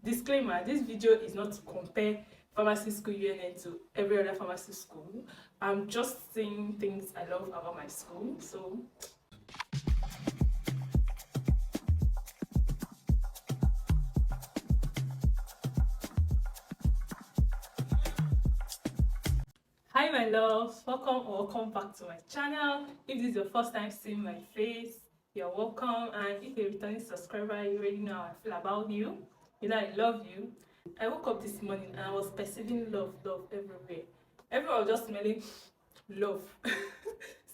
Disclaimer, this video is not to compare pharmacy school UNN to every other pharmacy school. I'm just saying things I love about my school. So hi my loves, welcome back to my channel. If this is your first time seeing my face, you're welcome, and if you're a returning subscriber, you already know how I feel about you. You know I love you. I woke up this morning and I was perceiving love everywhere. Everyone was just smelling love.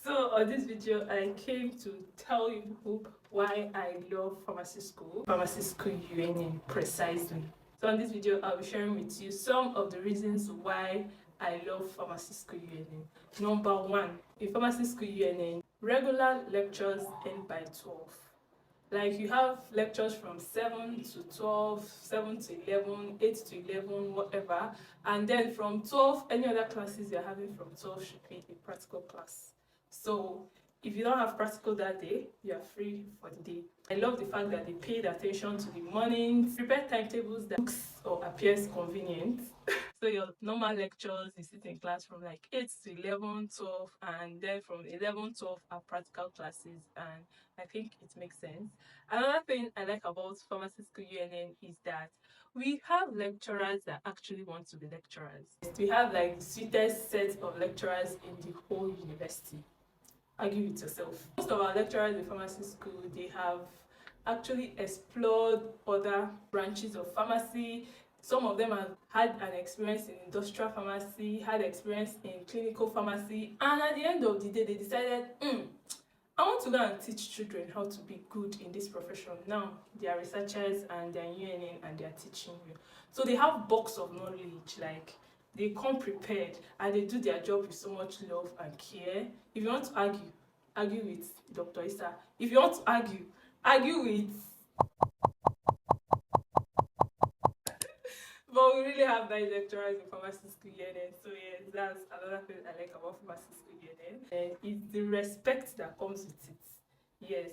So on this video I came to tell you people why I love pharmacy school UNN precisely. So on this video I'll be sharing with you some of the reasons why I love pharmacy school UNN. Number one, in pharmacy school UNN, regular lectures end by 12. Like you have lectures from 7 to 12, 7 to 11, 8 to 11, whatever. And then from 12, any other classes you're having from 12 should be a practical class. So if you don't have practical that day, you are free for the day. I love the fact that they paid attention to the mornings, prepare timetables that looks or appears convenient. So your normal lectures, you sit in class from like 8 to 11, 12, and then from 11, 12 are practical classes, and I think it makes sense. Another thing I like about pharmacy school UNN is that we have lecturers that actually want to be lecturers. We have like the sweetest set of lecturers in the whole university. Argue with yourself. Most of our lecturers in pharmacy school, they have actually explored other branches of pharmacy. Some of them have had an experience in industrial pharmacy, had experience in clinical pharmacy, and at the end of the day they decided, I want to go and teach children how to be good in this profession. Now they are researchers and they are UNN and they are teaching you. So they have box of knowledge, like they come prepared and they do their job with so much love and care. If you want to argue with Dr. Issa. If you want to argue with. But we really have nice lecturers in pharmacy school UNN. So yes, that's another thing I like about pharmacy school UNN. And it's the respect that comes with it. Yes.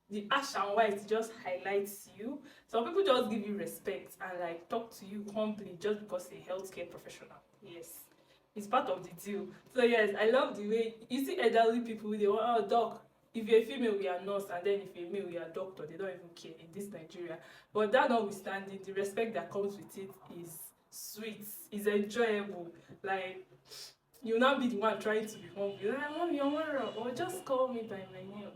The ash and white just highlights you. Some people just give you respect and like talk to you humbly just because you're a healthcare professional. Yes, it's part of the deal. So yes, I love the way you see elderly people. They want, oh doc. If you're a female, we are nurse, and then if you're a male, we are doctor. They don't even care in this Nigeria. But that notwithstanding, the respect that comes with it is sweet, is enjoyable. Like you'll not be the one trying to be humble. You're like, Mom, you're one, or just call me by my name.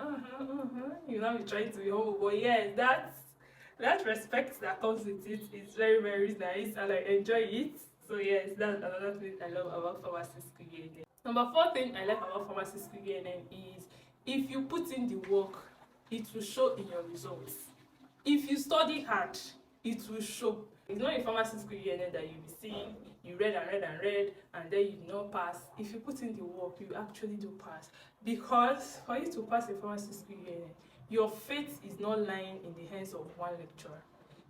You'll not be trying to be humble. But yeah, that respect that comes with it is very, very nice, and I enjoy it. So yes, that's another thing I love about pharmacy school UNN. Number 4 thing I like about pharmacy school UNN is if you put in the work, it will show in your results. If you study hard, it will show. It's not in pharmacy school UNN that you'll be seeing you read and then you not pass. If you put in the work, you actually do pass. Because for you to pass a pharmacy school UNN, your fate is not lying in the hands of one lecturer.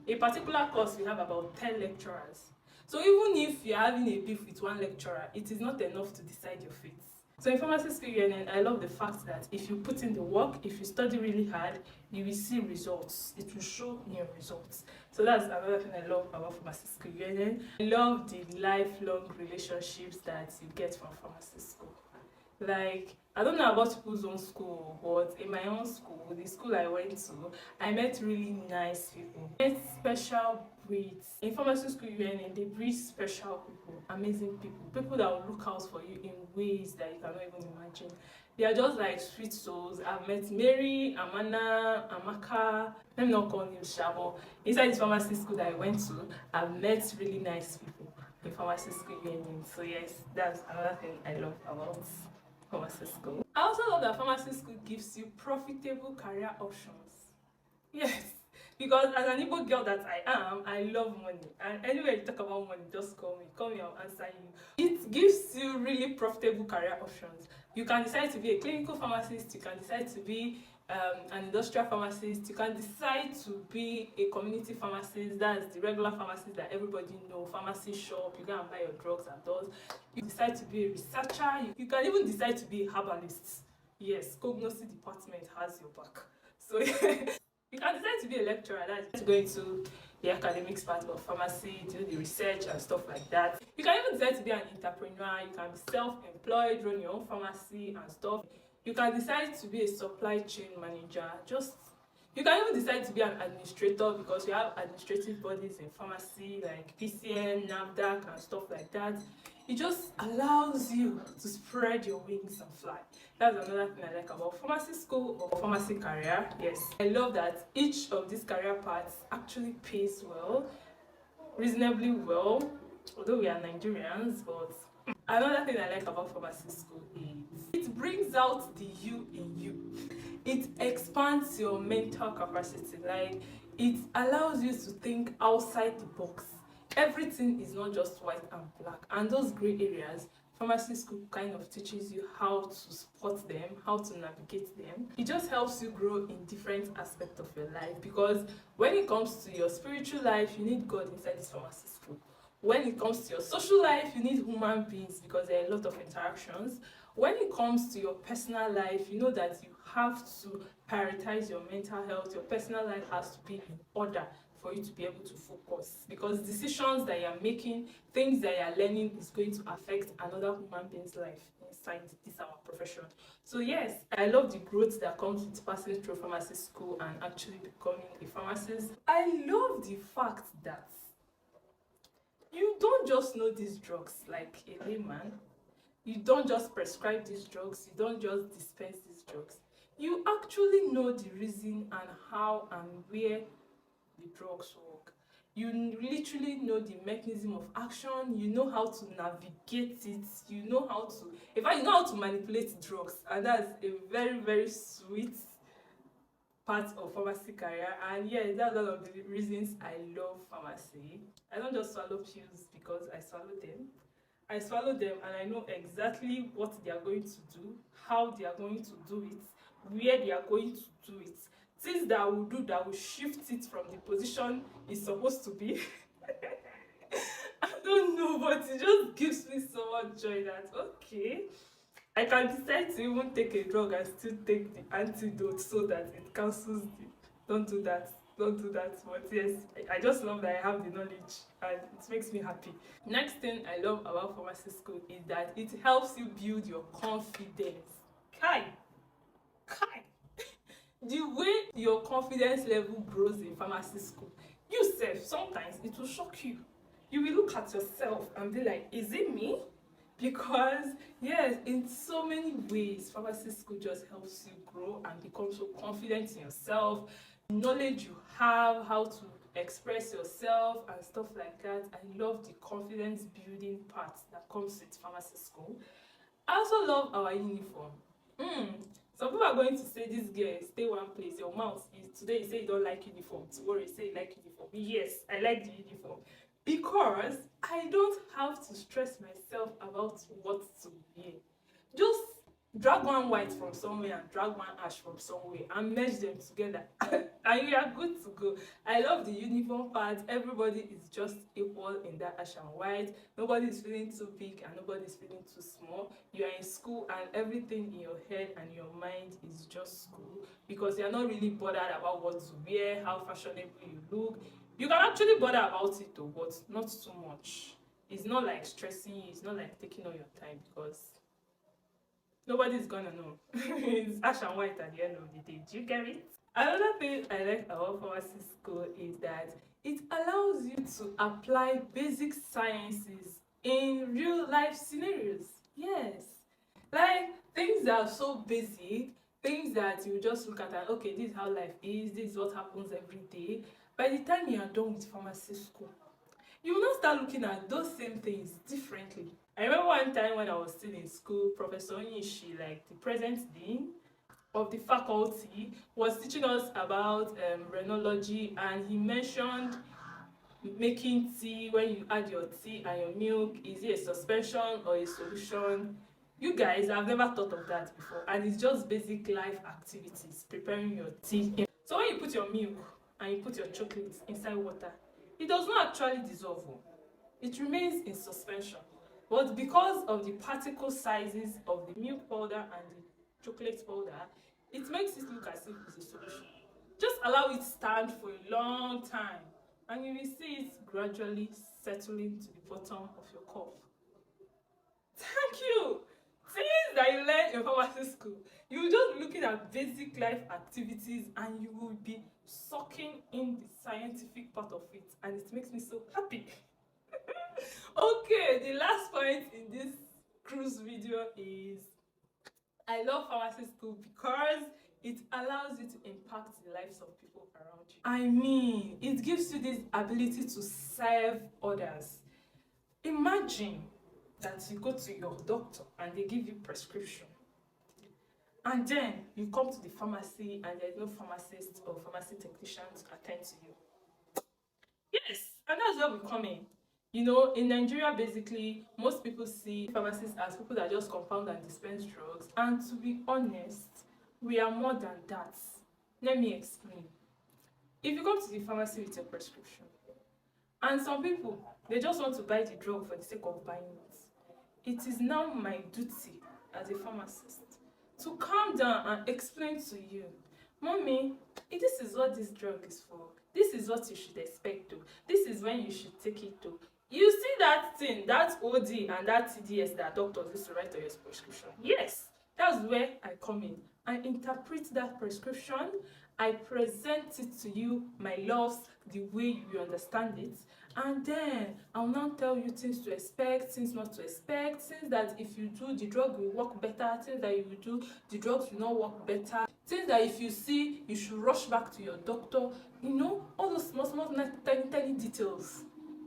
A particular course, we have about 10 lecturers. So even if you're having a beef with one lecturer, it is not enough to decide your fate. So in pharmacy school UNN, I love the fact that if you put in the work, if you study really hard, you will see results. It will show in your results. So that's another thing I love about pharmacy school UNN. I love the lifelong relationships that you get from pharmacy school. Like, I don't know about people's own school, but in my own school, the school I went to, I met really nice people. I met special breeds. In pharmacy school UNN, they breed special people, amazing people that will look out for you in ways that you cannot even imagine. They are just like sweet souls. I've met Mary, Amana, Amaka. Let me not call him Shabo. Inside this pharmacy school that I went to, I've met really nice people in pharmacy school UNN. So yes, that's another thing I love about pharmacy school. I also love that pharmacy school gives you profitable career options. Yes, because as an Igbo girl that I am, I love money. And anyway, you talk about money, just call me. Call me, I'll answer you. It gives you really profitable career options. You can decide to be a clinical pharmacist, you can decide to be an industrial pharmacist, you can decide to be a community pharmacist, that's the regular pharmacist that everybody knows, pharmacy shop, you go and buy your drugs and those. You decide to be a researcher, you can even decide to be a herbalist. Yes, cognosy department has your back. So you can decide to be a lecturer, that's going to the academics part of pharmacy, do the research and stuff like that. You can even decide to be an entrepreneur, you can be self-employed, run your own pharmacy and stuff. You can decide to be a supply chain manager, you can even decide to be an administrator because we have administrative bodies in pharmacy like PCN, NAFDAC and stuff like that. It just allows you to spread your wings and fly. That's another thing I like about pharmacy school or pharmacy career. Yes, I love that each of these career paths actually pays well, reasonably well, although we are Nigerians. But another thing I like about pharmacy school is it brings out the you in you. It expands your mental capacity. Like, it allows you to think outside the box. Everything is not just white and black, and those gray areas, pharmacy school kind of teaches you how to spot them, how to navigate them. It just helps you grow in different aspects of your life, because when it comes to your spiritual life, you need God inside this pharmacy school. When it comes to your social life, you need human beings because there are a lot of interactions. When it comes to your personal life, you know that you have to prioritize your mental health. Your personal life has to be in order for you to be able to focus, because decisions that you're making, things that you're learning is going to affect another human being's life inside this our profession. So yes, I love the growth that comes with passing through pharmacy school and actually becoming a pharmacist. I love the fact that you don't just know these drugs like a layman. You don't just prescribe these drugs, you don't just dispense these drugs. You actually know the reason and how and where the drugs work. You literally know the mechanism of action, you know how to navigate it, you know how to, in fact, you know how to manipulate drugs, and that's a very, very sweet part of pharmacy career. And yeah, that's one of the reasons I love pharmacy. I don't just swallow pills because I swallow them. I swallow them and I know exactly what they are going to do, how they are going to do it, where they are going to do it. Things that I will do that will shift it from the position it's supposed to be. I don't know, but it just gives me so much joy that, okay, I can decide to even take a drug and still take the antidote so that it cancels the. Don't do that. Don't do that. But yes, I just love that I have the knowledge and it makes me happy. Next thing I love about pharmacy school is that it helps you build your confidence. Kai! The way your confidence level grows in pharmacy school, you self, sometimes it will shock you. You will look at yourself and be like, is it me? Because yes, in so many ways, pharmacy school just helps you grow and become so confident in yourself. Knowledge you have, how to express yourself and stuff like that. I love the confidence building part that comes with pharmacy school. I also love our uniform. Some people are going to say, this girl, stay one place, your mouth is, today you say you don't like uniform, tomorrow you say you like uniform. Yes, I like the uniform, because I don't have to stress myself about what to wear. Just drag one white from somewhere and drag one ash from somewhere and merge them together and you are good to go. I love the uniform part. Everybody is just equal in that ash and white. Nobody is feeling too big and nobody is feeling too small. You are in school and everything in your head and your mind is just school, because you are not really bothered about what to wear, how fashionable you look. You can actually bother about it though, but not too much. It's not like stressing you, it's not like taking all your time, because nobody's gonna know. It's ash and white at the end of the day. Do you get it? Another thing I like about pharmacy school is that it allows you to apply basic sciences in real life scenarios. Yes. Like things that are so basic, things that you just look at and okay, this is how life is, this is what happens every day. By the time you are done with pharmacy school, you will not start looking at those same things differently. I remember one time when I was still in school, Professor Onishi, like the present dean of the faculty, was teaching us about rhenology, and he mentioned making tea. When you add your tea and your milk, is it a suspension or a solution? You guys, I've never thought of that before, and it's just basic life activities, preparing your tea. So when you put your milk and you put your chocolate inside water, it does not actually dissolve. It remains in suspension. But because of the particle sizes of the milk powder and the chocolate powder, it makes it look as if it's a solution. Just allow it stand for a long time. and you will see it gradually settling to the bottom of your cup. Thank you. Things that you learn in pharmacy school, you will just be looking at basic life activities and you will be sucking in the scientific part of it, and it makes me so happy. Okay, the last point in this cruise video is I love pharmacy school because it allows you to impact the lives of people around you. I mean, it gives you this ability to serve others. Imagine that you go to your doctor and they give you prescription, and then you come to the pharmacy and there's no pharmacist or pharmacy technician to attend to you. Yes, and that's where we come in. You know, in Nigeria, basically, most people see pharmacists as people that just compound and dispense drugs. And to be honest, we are more than that. Let me explain. If you come to the pharmacy with your prescription, and some people, they just want to buy the drug for the sake of buying it, it is now my duty as a pharmacist to calm down and explain to you, Mommy, this is what this drug is for. This is what you should expect to. This is when you should take it to. You see that thing, that OD and that TDS that doctors used to write on your prescription? Yes, that's where I come in. I interpret that prescription. I present it to you, my loves, the way you understand it. And then I'll now tell you things to expect, things not to expect, things that if you do, the drug will work better, things that you will do, the drugs will not work better, things that if you see, you should rush back to your doctor. You know, all those small, tiny details.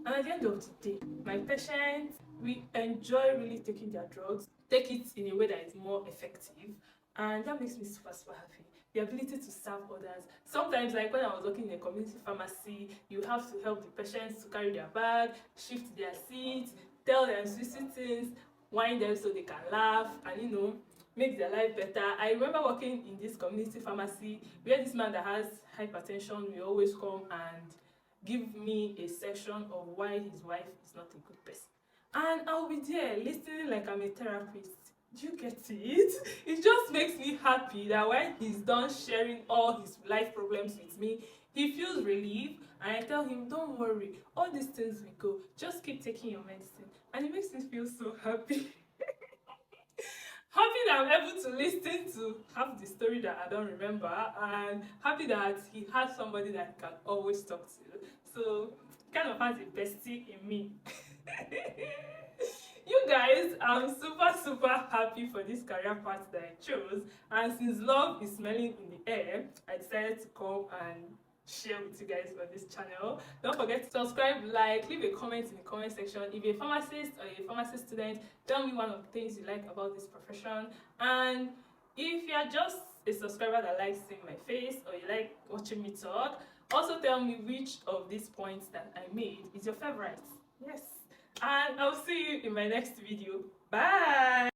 And at the end of the day, my patients, we enjoy really taking their drugs, take it in a way that is more effective, and that makes me super, super happy. The ability to serve others. Sometimes, like when I was working in a community pharmacy, you have to help the patients to carry their bag, shift their seats, tell them sweet things, whine them so they can laugh, and you know, make their life better. I remember working in this community pharmacy where this man that has hypertension will always come and give me a section of why his wife is not a good person. And I'll be there listening like I'm a therapist. Do you get it? It just makes me happy that when he's done sharing all his life problems with me, he feels relieved, and I tell him, don't worry, all these things will go. Just keep taking your medicine. And it makes me feel so happy. Happy that I'm able to listen to half the story that I don't remember, and happy that he has somebody that he can always talk to. So, kind of has a bestie in me. You guys, I'm super, super happy for this career path that I chose, and since love is smelling in the air, I decided to come and share with you guys on this channel. Don't forget to subscribe, like, leave a comment in the comment section. If you're a pharmacist or a pharmacy student, tell me one of the things you like about this profession. And if you're just a subscriber that likes seeing my face or you like watching me talk, also tell me which of these points that I made is your favorite. Yes, and I'll see you in my next video. Bye.